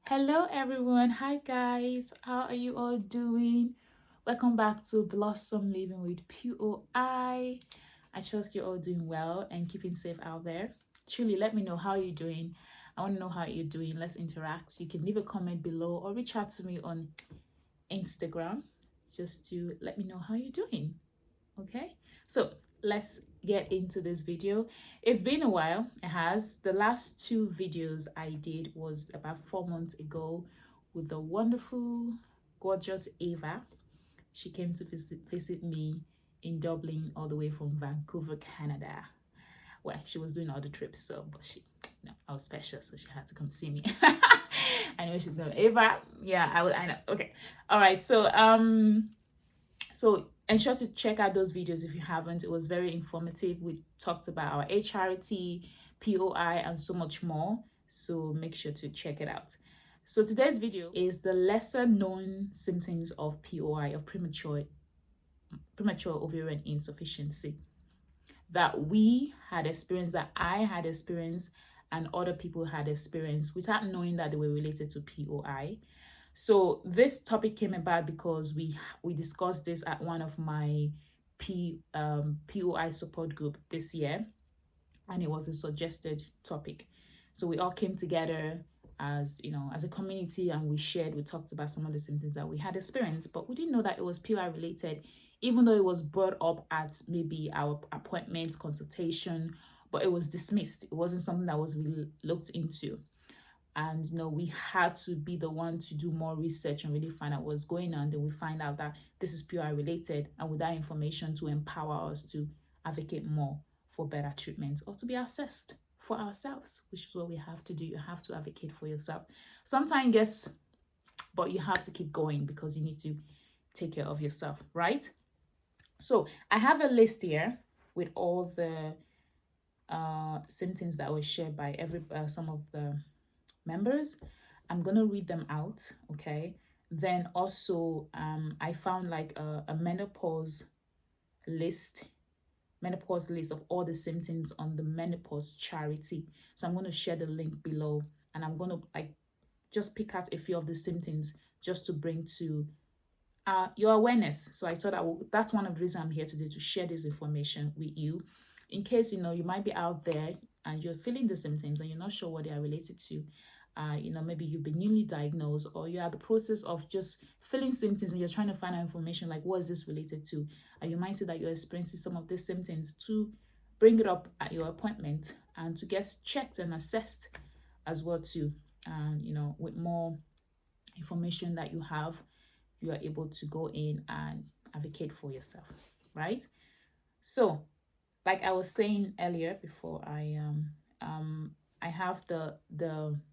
Hello everyone. Hi guys. How are you all doing? Welcome back to Blossom Living with POI. I trust you're all doing well and keeping safe out there. Truly, let me know how you're doing. I want to know how you're doing. Let's interact. You can leave a comment below or reach out to me on Instagram just to let me know how you're doing. Okay, so let's get into this video. It's been a while. It has. The last two videos I did was about 4 months ago with the wonderful, gorgeous Ava. She came to visit me in Dublin, all the way from Vancouver, Canada. Well, she was doing all the trips, so but I was special, so she had to come see me. I know she's gonna Ava. Yeah, I know. Okay, all right. So ensure to check out those videos if you haven't. It was very informative. We talked about our HRT, POI, and so much more. So make sure to check it out. So today's video is the lesser known symptoms of POI, of premature ovarian insufficiency, that we had experienced, that I had experienced, and other people had experienced without knowing that they were related to POI. So this topic came about because we discussed this at one of my POI support group this year, and it was a suggested topic. So we all came together as as a community, and we talked about some of the symptoms that we had experienced, but we didn't know that it was POI related, even though it was brought up at maybe our appointment consultation, but it was dismissed. It wasn't something that was really looked into. And we had to be the one to do more research and really find out what's going on. Then we find out that this is POI related, and with that information to empower us to advocate more for better treatment or to be assessed for ourselves, which is what we have to do. You have to advocate for yourself. Sometimes, yes, but you have to keep going because you need to take care of yourself, right? So I have a list here with all the symptoms that were shared by some of the members. I'm gonna read them out, okay? Then also, I found like a list, menopause list of all the symptoms on the menopause charity. So I'm gonna share the link below, and I'm gonna like just pick out a few of the symptoms just to bring to your awareness. So I thought that's one of the reasons I'm here today, to share this information with you, in case you might be out there and you're feeling the symptoms and you're not sure what they are related to. Maybe you've been newly diagnosed, or you're at the process of just feeling symptoms and you're trying to find out information like, what is this related to? And you might say that you're experiencing some of these symptoms, to bring it up at your appointment and to get checked and assessed as well too. And with more information that you have, you are able to go in and advocate for yourself, right? So, like I was saying earlier, before I have the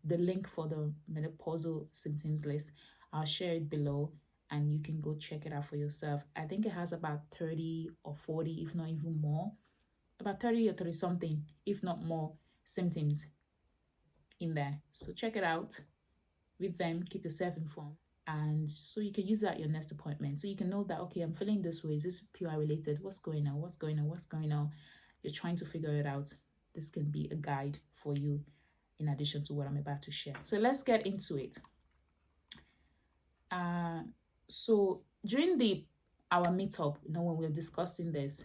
link for the menopausal symptoms list. I'll share it below, and you can go check it out for yourself. I think it has about 30 or 40, if not even more, about 30 or 30 something, if not more, symptoms in there. So check it out, read them, keep yourself informed, and so you can use that at your next appointment. So you can know that, okay, I'm feeling this way. Is this PI related? What's going on? What's going on? What's going on? You're trying to figure it out. This can be a guide for you in addition to what I'm about to share. So let's get into it. So during our meetup, when we were discussing this,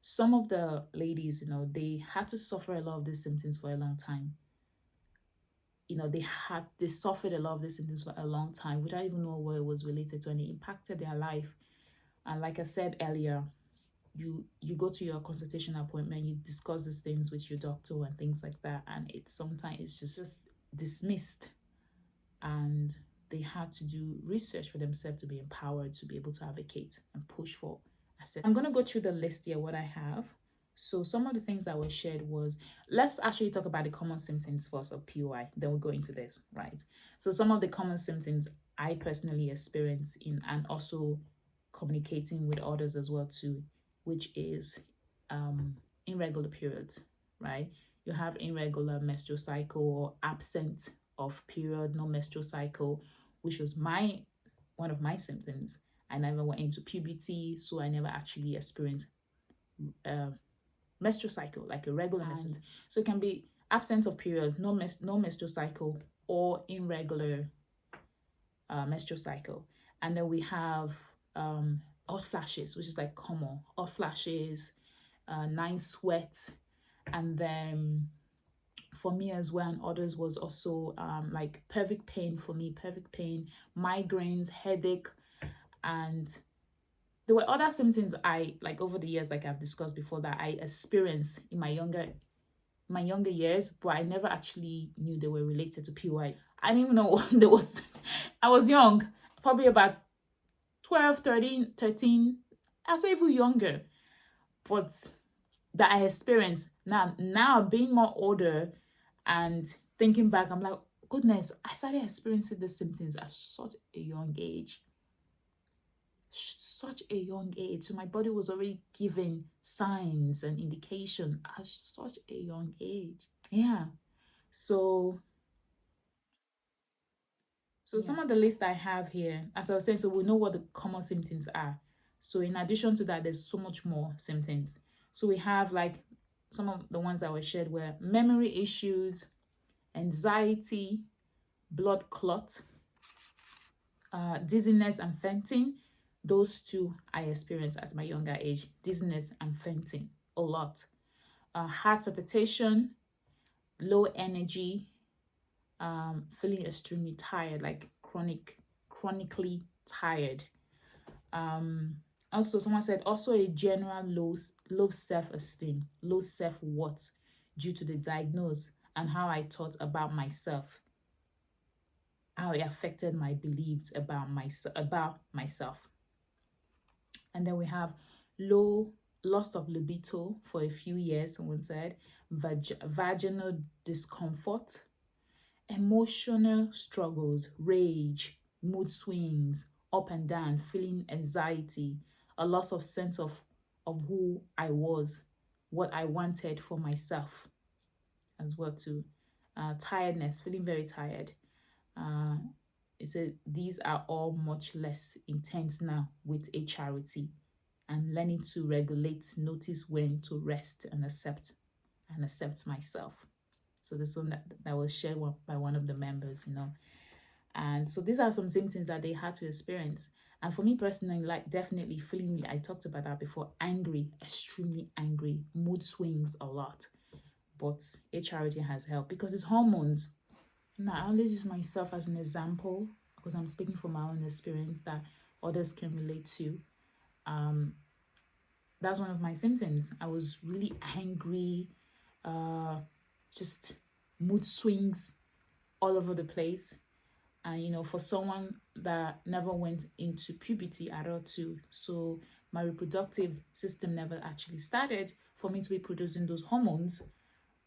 some of the ladies, they had to suffer a lot of these symptoms for a long time. They suffered a lot of these symptoms for a long time without even knowing what it was related to, and it impacted their life. And like I said earlier, you go to your consultation appointment, you discuss these things with your doctor and things like that, and sometimes it's just dismissed, and they had to do research for themselves to be empowered to be able to advocate and push for assessment. I'm going to go through the list here, what I have. So some of the things that were shared was, let's actually talk about the common symptoms first of POI, then we'll go into this, right? So some of the common symptoms I personally experience and also communicating with others as well too, which is irregular periods, right? You have irregular menstrual cycle, or absent of period, no menstrual cycle, which was one of my symptoms. I never went into puberty, so I never actually experienced menstrual cycle, like a regular menstrual. So it can be absence of period, no menstrual cycle, or irregular menstrual cycle. And then we have hot flashes, which is like common hot flashes, night sweat, and then for me as well and others was also like pelvic pain. For me, pelvic pain, migraines, headache, and there were other symptoms I like over the years, like I've discussed before, that I experienced in my younger years, but I never actually knew they were related to POI. I didn't even know what there was. I was young, probably about 12, 13, 13. I was even younger. But that I experienced now being more older and thinking back, I'm like, goodness, I started experiencing the symptoms at such a young age. Such a young age. So my body was already giving signs and indication at such a young age. Yeah. So some of the list I have here, as I was saying, so we know what the common symptoms are. So in addition to that, there's so much more symptoms. So we have like some of the ones that were shared were memory issues, anxiety, blood clot, dizziness and fainting. Those two I experienced at my younger age, dizziness and fainting a lot. Heart palpitation, low energy, feeling extremely tired, like chronically tired. Also, someone said also a general low self-esteem, low self-worth due to the diagnosis and how I thought about myself, how it affected my beliefs about myself. And then we have loss of libido for a few years, someone said, vaginal discomfort, emotional struggles, rage, mood swings, up and down, feeling anxiety, a loss of sense of who I was, what I wanted for myself as well too. Tiredness, feeling very tired. It said these are all much less intense now with HRT and learning to regulate, notice when to rest and accept myself. So this one that was shared by one of the members, And so these are some symptoms that they had to experience. And for me personally, like definitely feeling, I talked about that before, angry, extremely angry, mood swings a lot. But HRT has helped because it's hormones. Now, I always use myself as an example because I'm speaking from my own experience that others can relate to. That's one of my symptoms. I was really angry, just mood swings all over the place. And for someone that never went into puberty at all too, so my reproductive system never actually started for me to be producing those hormones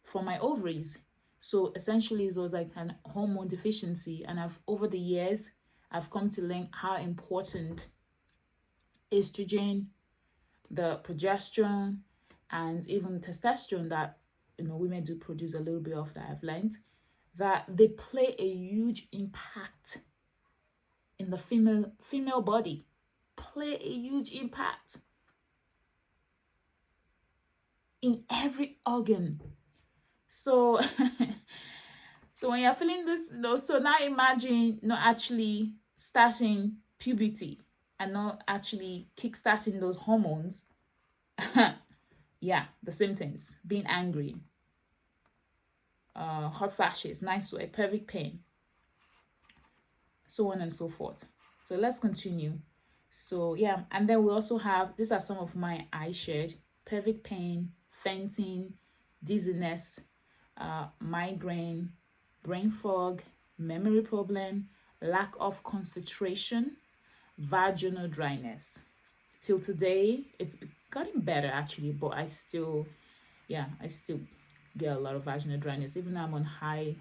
for my ovaries. So essentially it was like an hormone deficiency, and over the years I've come to learn how important estrogen, the progesterone, and even testosterone that women do produce a little bit of, that I've learned, that they play a huge impact in the female body, play a huge impact in every organ. So so when you're feeling this, so now imagine not actually starting puberty and not actually kickstarting those hormones. Yeah, the symptoms: being angry, hot flashes, night sweat, pelvic pain, so on and so forth. So let's continue. So yeah, and then we also have, these are some of my I shared: pelvic pain, fainting, dizziness, migraine, brain fog, memory problem, lack of concentration, vaginal dryness. Till today, it's gotten better actually, but I still get a lot of vaginal dryness. Even though I'm on high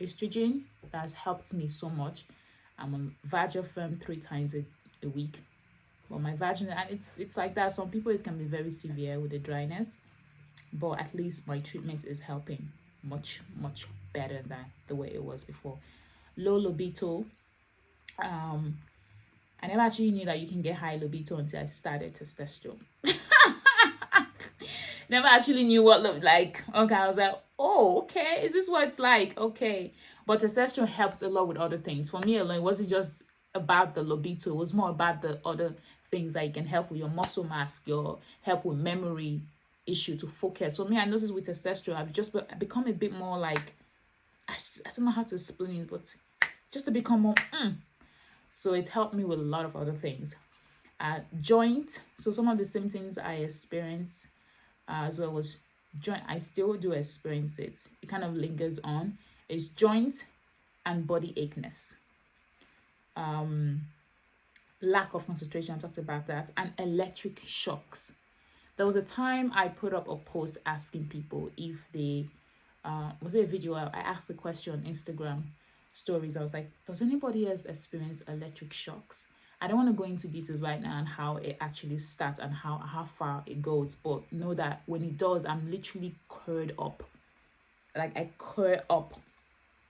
estrogen, that's helped me so much. I'm on Vagifem 3 times a week. But my vaginal, and it's like that. Some people, it can be very severe with the dryness, but at least my treatment is helping much better than the way it was before. Low libido. I never actually knew that you can get high libido until I started testosterone. Never actually knew what looked like. Okay, I was like, oh, okay, is this what it's like? Okay. But testosterone helped a lot with other things. For me alone, it wasn't just about the libido, it was more about the other things that you can help with your muscle mass, your help with memory issue, to focus. For me, I noticed with testosterone, I've just become a bit more like, I don't know how to explain it, but just to become more so it helped me with a lot of other things. Joint, so some of the symptoms I experienced as well was joint. I still do experience it. It kind of lingers on. It's joint and body acheness, lack of concentration. I talked about that, and electric shocks. There was a time I put up a post asking people if they was it a video? I asked the question on Instagram stories. I was like, does anybody else experience electric shocks? I don't want to go into details right now on how it actually starts and how far it goes, but know that when it does, I'm literally curled up. Like I curl up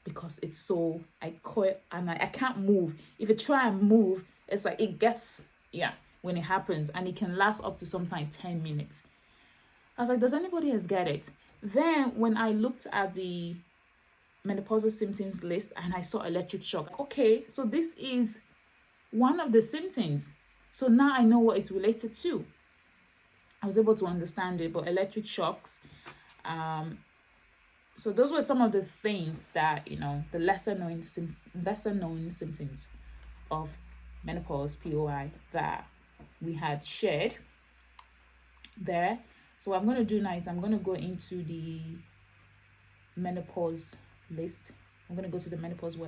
because it's so, I curl and I can't move. If I try and move, it's like it gets, yeah, when it happens, and it can last up to sometimes 10 minutes. I was like, does anybody else get it? Then when I looked at the menopausal symptoms list and I saw electric shock, okay, so this is one of the symptoms. So now I know what it's related to. I was able to understand it, but electric shocks. So those were some of the things that, the lesser known symptoms of menopause, POI, that we had shared there. So what I'm going to do now is I'm going to go into the menopause list. I'm going to go to the menopause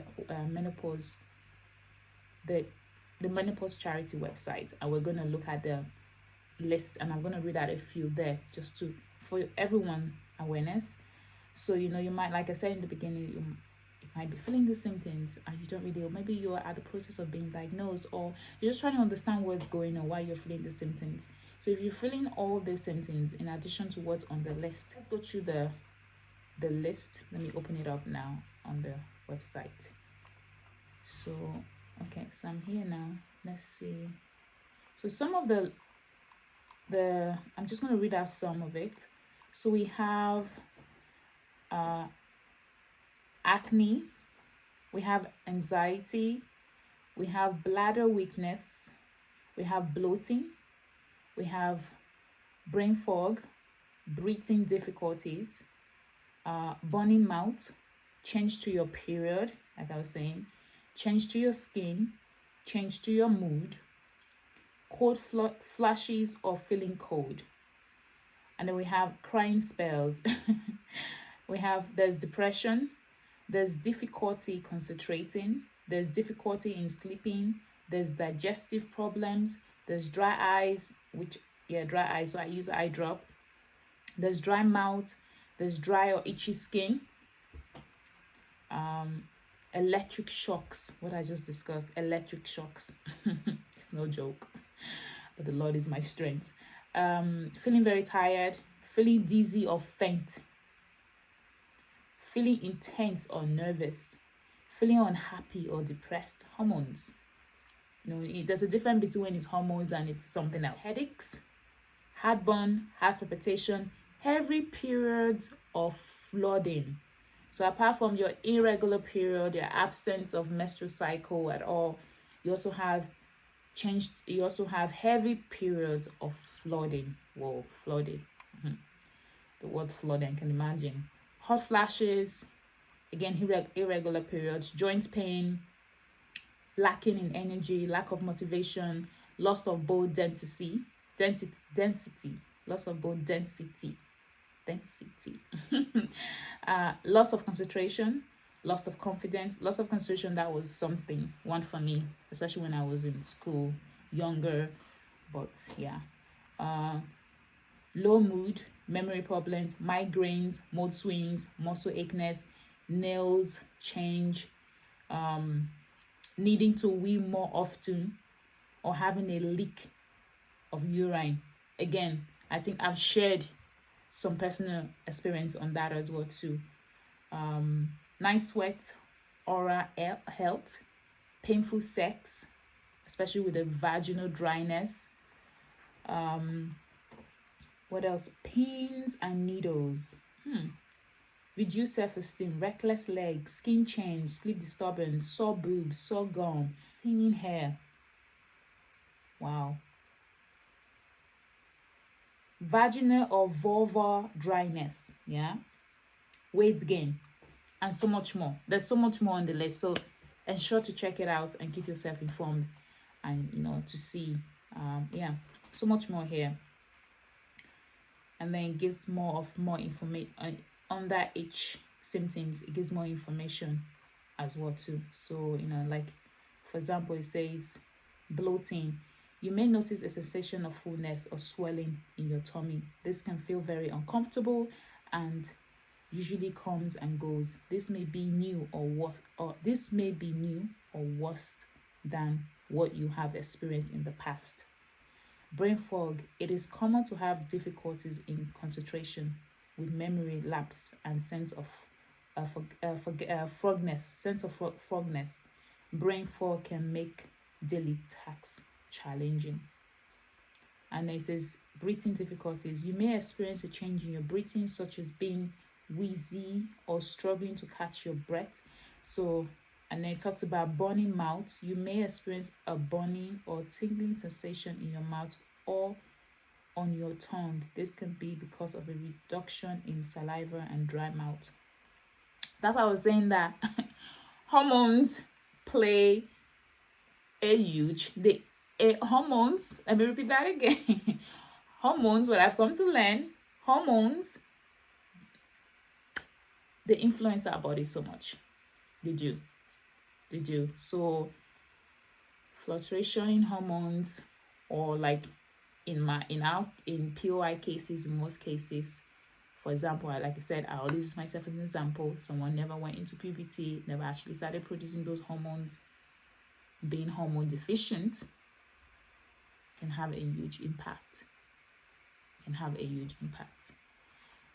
the menopause charity website, and we're going to look at the list, and I'm going to read out a few there just to for everyone awareness. So you might, like I said in the beginning, you might be feeling the symptoms and you don't really, or maybe you're at the process of being diagnosed, or you're just trying to understand what's going on, why you're feeling the symptoms. So if you're feeling all the symptoms in addition to what's on the list, let's go through the list. Let me open it up now on the website. So okay, so I'm here now. Let's see. So some of the I'm just going to read out some of it. So we have acne, we have anxiety, we have bladder weakness, we have bloating, we have brain fog, breathing difficulties, burning mouth, change to your period, like I was saying, change to your skin, change to your mood, cold flashes or feeling cold. And then we have crying spells. There's depression, there's difficulty concentrating, there's difficulty in sleeping, there's digestive problems, there's dry eyes, dry eyes, so I use eye drop. There's dry mouth, there's dry or itchy skin. Electric shocks, what I just discussed, electric shocks. It's no joke, but the Lord is my strength. Feeling very tired, feeling dizzy or faint, feeling intense or nervous, feeling unhappy or depressed. Hormones. There's a difference between it's hormones and it's something else. Headaches, heartburn, heart palpitation, heavy periods of flooding. So apart from your irregular period, your absence of menstrual cycle at all, you also have heavy periods of flooding. Whoa, flooding. The word flooding, can imagine. Hot flashes, again, irregular periods, joint pain, lacking in energy, lack of motivation, loss of bone density, loss of bone density, loss of concentration, loss of confidence. Loss of concentration, that was one for me, especially when I was in school, younger, but yeah. Low mood, memory problems, migraines, mood swings, muscle aches, nails change, needing to wee more often, or having a leak of urine. Again, I think I've shared some personal experience on that as well too. Night sweat, oral health, painful sex, especially with the vaginal dryness. What else? Pins and needles. reduced self-esteem, reckless legs, skin change, sleep disturbance, sore boobs, sore gum, thinning hair. Wow. Vaginal or vulvar dryness, yeah, weight gain, and so much more. There's so much more on the list, so ensure to check it out and keep yourself informed, and to see yeah, so much more here. And then it gives more information under each symptoms. It gives more information as well too. So like for example, it says bloating. You may notice a sensation of fullness or swelling in your tummy. This can feel very uncomfortable and usually comes and goes. This may be new or worse than what you have experienced in the past. Brain fog. It is common to have difficulties in concentration with memory lapse and sense of fogness. Brain fog can make daily tasks challenging. And it says breathing difficulties. You may experience a change in your breathing, such as being wheezy or struggling to catch your breath. So, and then it talks about burning mouth. You may experience a burning or tingling sensation in your mouth or on your tongue. This can be because of a reduction in saliva and dry mouth. That's why I was saying that hormones play a huge hormones, let me repeat that again. Hormones, what I've come to learn, hormones, they influence our body so much. They do. So fluctuation in hormones, or like in POI cases, in most cases, for example, like I said, I always use myself as an example. Someone never went into puberty, never actually started producing those hormones. Being hormone deficient can have a huge impact.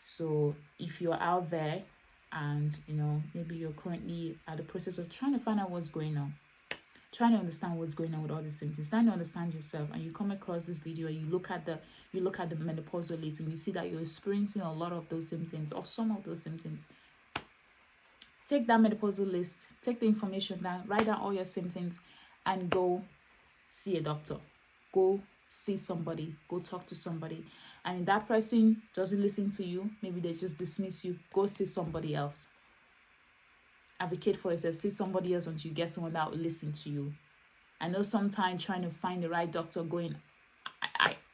So if you're out there and maybe you're currently at the process of trying to find out what's going on, trying to understand what's going on with all these symptoms, trying to understand yourself, and you come across this video, you look at the menopausal list and you see that you're experiencing a lot of those symptoms or some of those symptoms, take that menopausal list, take the information down, write down all your symptoms, and go see a doctor. Go see somebody, go talk to somebody. And if that person doesn't listen to you, maybe they just dismiss you, go see somebody else. Advocate for yourself, see somebody else until you get someone that will listen to you. I know sometimes trying to find the right doctor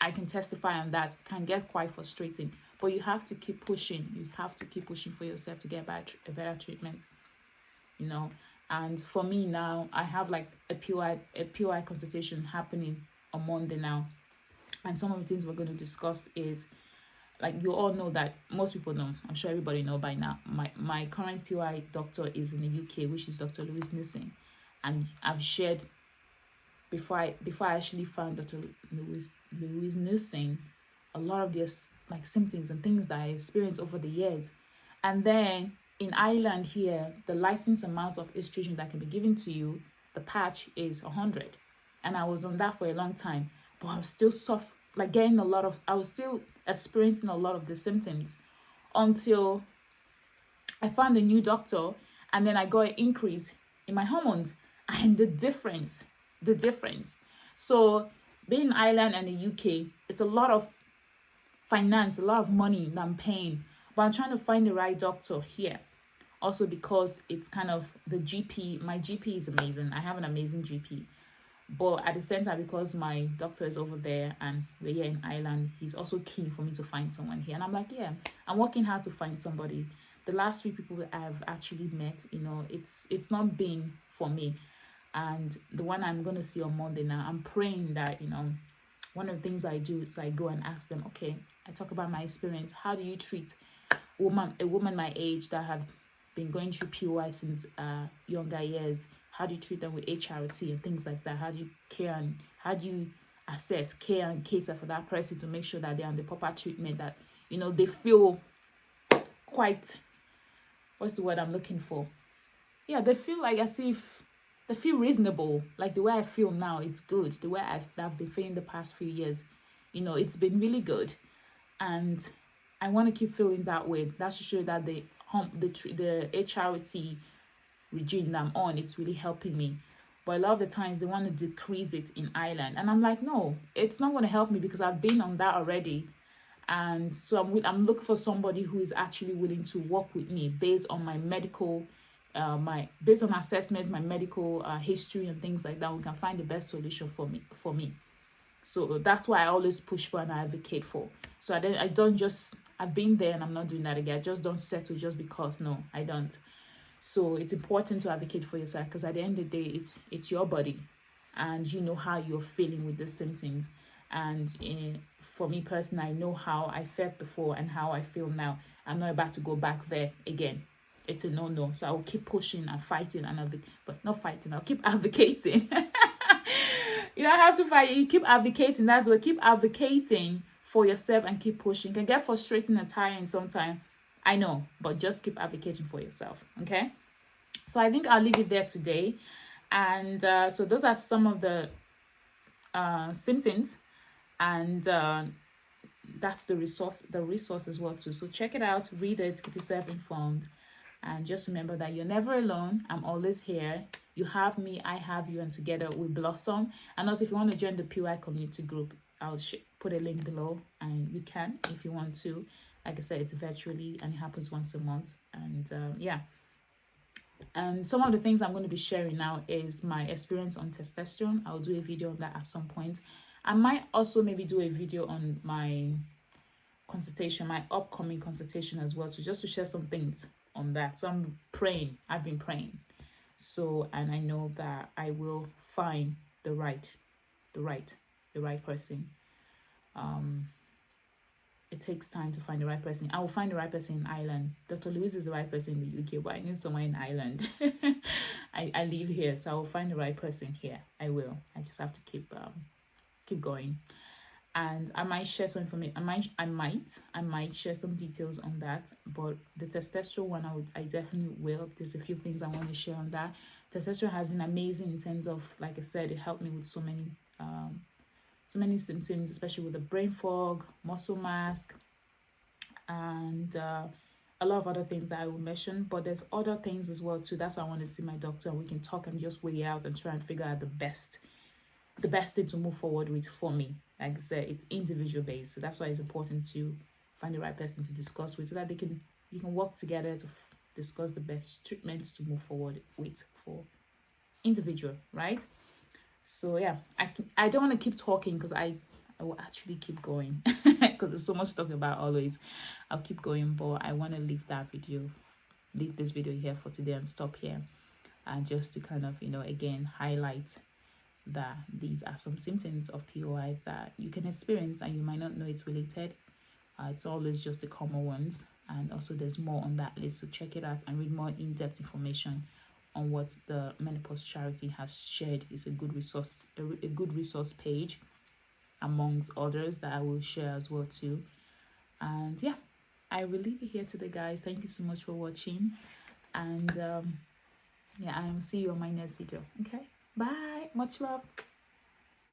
I can testify on that, can get quite frustrating, but you have to keep pushing. You have to keep pushing for yourself to get a better treatment, And for me now, I have like a POI consultation happening on Monday now. And some of the things we're going to discuss is, like, you all know that, most people know, I'm sure everybody know by now, my current POI doctor is in the UK, which is Dr. Louise Nursing. And I've shared, before I actually found Dr. Louise Nursing, a lot of these like symptoms and things that I experienced over the years. And then in Ireland here, the licensed amount of estrogen that can be given to you, the patch, is 100. And I was on that for a long time, but I was still I was still experiencing a lot of the symptoms until I found a new doctor, and then I got an increase in my hormones, and the difference. So being in Ireland and the UK, it's a lot of finance, a lot of money that I'm paying, but I'm trying to find the right doctor here. Also because it's kind of the GP, my GP is amazing. I have an amazing GP. But at the same time, because my doctor is over there and we're here in Ireland, he's also keen for me to find someone here. And I'm like, yeah, I'm working hard to find somebody. The last 3 people that I've actually met, it's not been for me. And the one I'm going to see on Monday now, I'm praying that, one of the things I do is I go and ask them, okay, I talk about my experience. How do you treat a woman my age that have been going through POI since younger years? How do you treat them with HRT and things like that? How do you care, and how do you assess, care, and cater for that person to make sure that they're on the proper treatment, that they feel quite, what's the word I'm looking for? Yeah, they feel like as if they feel reasonable. Like the way I feel now, it's good. The way I've been feeling the past few years, it's been really good. And I want to keep feeling that way. That's to show that the the HRT regime that I'm on, it's really helping me. But a lot of the times they want to decrease it in Ireland, and I'm like, no, it's not going to help me because I've been on that already. And so I'm looking for somebody who is actually willing to work with me based on my medical, based on assessment, my medical history and things like that. We can find the best solution for me. So that's why I always push for and I advocate for. So I don't just, I've been there and I'm not doing that again. I just don't settle just because. No, I don't. So it's important to advocate for yourself, because at the end of the day, it's your body, and you know how you're feeling with the symptoms. And for me personally, I know how I felt before and how I feel now. I'm not about to go back there again. It's a no. So I will keep pushing and fighting but not fighting. I'll keep advocating. You don't have to fight. You keep advocating. That's what, keep advocating for yourself and keep pushing. It can get frustrating and tiring sometimes, I know, but just keep advocating for yourself. Okay, so I think I'll leave it there today. And so those are some of the symptoms, and that's the resource as well too. So check it out, read it, keep yourself informed, and just remember that you're never alone. I'm always here. You have me, I have you, and together we blossom. And also, if you want to join the POI community group, I'll put a link below, and you can if you want to. Like I said, it's virtually and it happens once a month. And yeah. And some of the things I'm going to be sharing now is my experience on testosterone. I'll do a video on that at some point. I might also maybe do a video on my consultation, my upcoming consultation as well, so just to share some things on that. So I'm praying. I've been praying. So, and I know that I will find the right person. It takes time to find the right person. I will find the right person in Ireland. Dr. Louise is the right person in the UK, but I need somewhere in Ireland. I live here, so I will find the right person here. I will. I just have to keep going. And I might share some information. I might share some details on that. But the testosterone one, I definitely will. There's a few things I want to share on that. Testosterone has been amazing in terms of, like I said, it helped me with so many symptoms, especially with the brain fog, muscle mass, and a lot of other things that I will mention. But there's other things as well too. That's why I want to see my doctor, and we can talk and just weigh out and try and figure out the best thing to move forward with for me. Like I said, it's individual based, so that's why it's important to find the right person to discuss with, so that you can work together to discuss the best treatments to move forward with for individual, right? So yeah, I don't want to keep talking, because I will actually keep going because there's so much to talk about always. I'll keep going, but I want to leave this video here for today and stop here, and just to kind of, again, highlight that these are some symptoms of POI that you can experience and you might not know it's related. It's always just the common ones, and also there's more on that list, so check it out and read more in-depth information on what the Menopause charity has shared. It's a good resource page amongst others that I will share as well too. And yeah, I will leave it here today, guys. Thank you so much for watching, and yeah, I will see you on my next video. Okay, bye, much love.